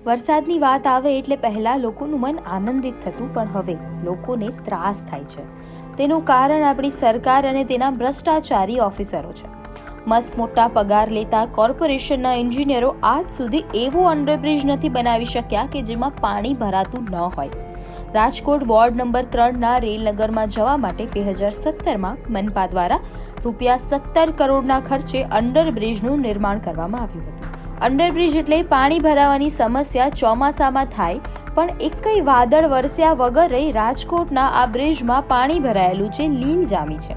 વરસાદની વાત આવે એટલે પહેલા લોકોનું મન આનંદિત થતું, પણ હવે લોકોને ત્રાસ થાય છે. તેનું કારણ આપણી સરકાર અને તેના ભ્રષ્ટાચારી ઓફિસરો છે. મસ્ત મોટા પગાર લેતા કોર્પોરેશનના એન્જિનિયરો આજ સુધી એવો અંડરબ્રિજ નથી બનાવી શક્યા કે જેમાં પાણી ભરાતું ન હોય. રાજકોટ વોર્ડ નંબર 3ના રેલનગરમાં જવા માટે 2017માં મનપા દ્વારા ₹17 કરોડના ખર્ચે અંડરબ્રિજનું નિર્માણ કરવામાં આવ્યું હતું. અંડરબ્રિજ એટલે પાણી ભરાવાની સમસ્યા ચોમાસામાં થાય, પણ એકય વાદળ વરસ્યા વગર રાજકોટના આ બ્રિજમાં પાણી ભરાયેલું છે, લીલ જામી છે.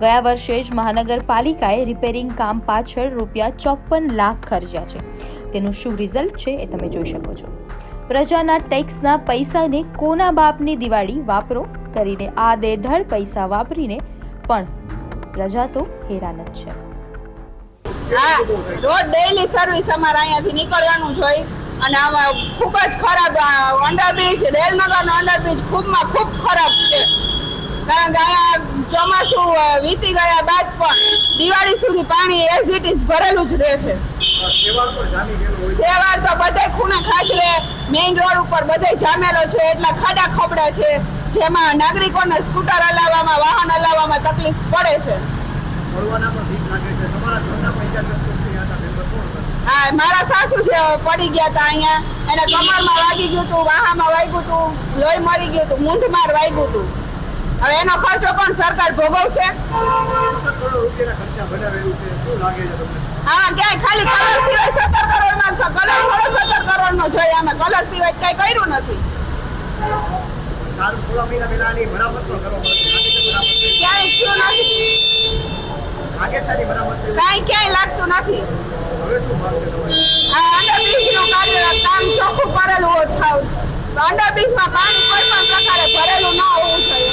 ગયા વર્ષે જ મહાનગરપાલિકાએ રિપેરિંગ કામ પાછળ ₹54 લાખ ખર્ચ્યા છે. તેનું શું રિઝલ્ટ છે એ તમે જોઈ શકો છો. પ્રજાના ટેક્સના પૈસાને કોના બાપની દિવાળી વાપરો કરીને આડેધડ પૈસા વાપરીને પણ પ્રજા તો હેરાન જ છે. રોજ ડેઈલી સર્વિસ અમારે અહીંયાથી નીકળવાનું જોઈએ અને આમાં ખૂબ જ ખરાબ અંડરબ્રિજ, રેલનગરનો અંડરબ્રિજ ખૂબમાં ખૂબ ખરાબ છે. કારણ કે અહીંયા ચોમાસું વીતી ગયા બાદ પણ દિવાળી સુધી પાણી એઝ ઇટ ઇઝ ભરેલું જ રહે છે. સેવાર તો બધે ખૂણે ખાચરે, મેઇન રોડ ઉપર બધે જામેલો છે, એટલા ખાડા ખબડા છે જેમાં નાગરિકોને સ્કૂટર હલાવવામાં, વાહન હલાવવામાં તકલીફ પડે છે. હા, મારા સાસુ છે પડી ગયા હતા અહીંયા, એને કમરમાં વાગી ગયું હતું, વાહામાં વાગ્યું હતું, લોહી મરી ગયું હતું, મૂંઢમાર વાગ્યું હતું. હવે એનો ખર્ચો પણ સરકાર ભોગવશે. હા, ક્યાંય ખાલી કલર સિવાય 17 કરોડમાં કલર થોડો 17 કરોડનો જોઈએ, અમે કલર સિવાય કઈ કર્યું નથી. ક્યાંય થયું નથી, ક્યાંય લાગતું નથી. અંડરબ્રિજનું કામ ચોખ્ખું કરેલું હોત, અંડરબ્રિજમાં પાણી કોઈ પણ પ્રકારે ભરેલું ન હોવું જોઈએ.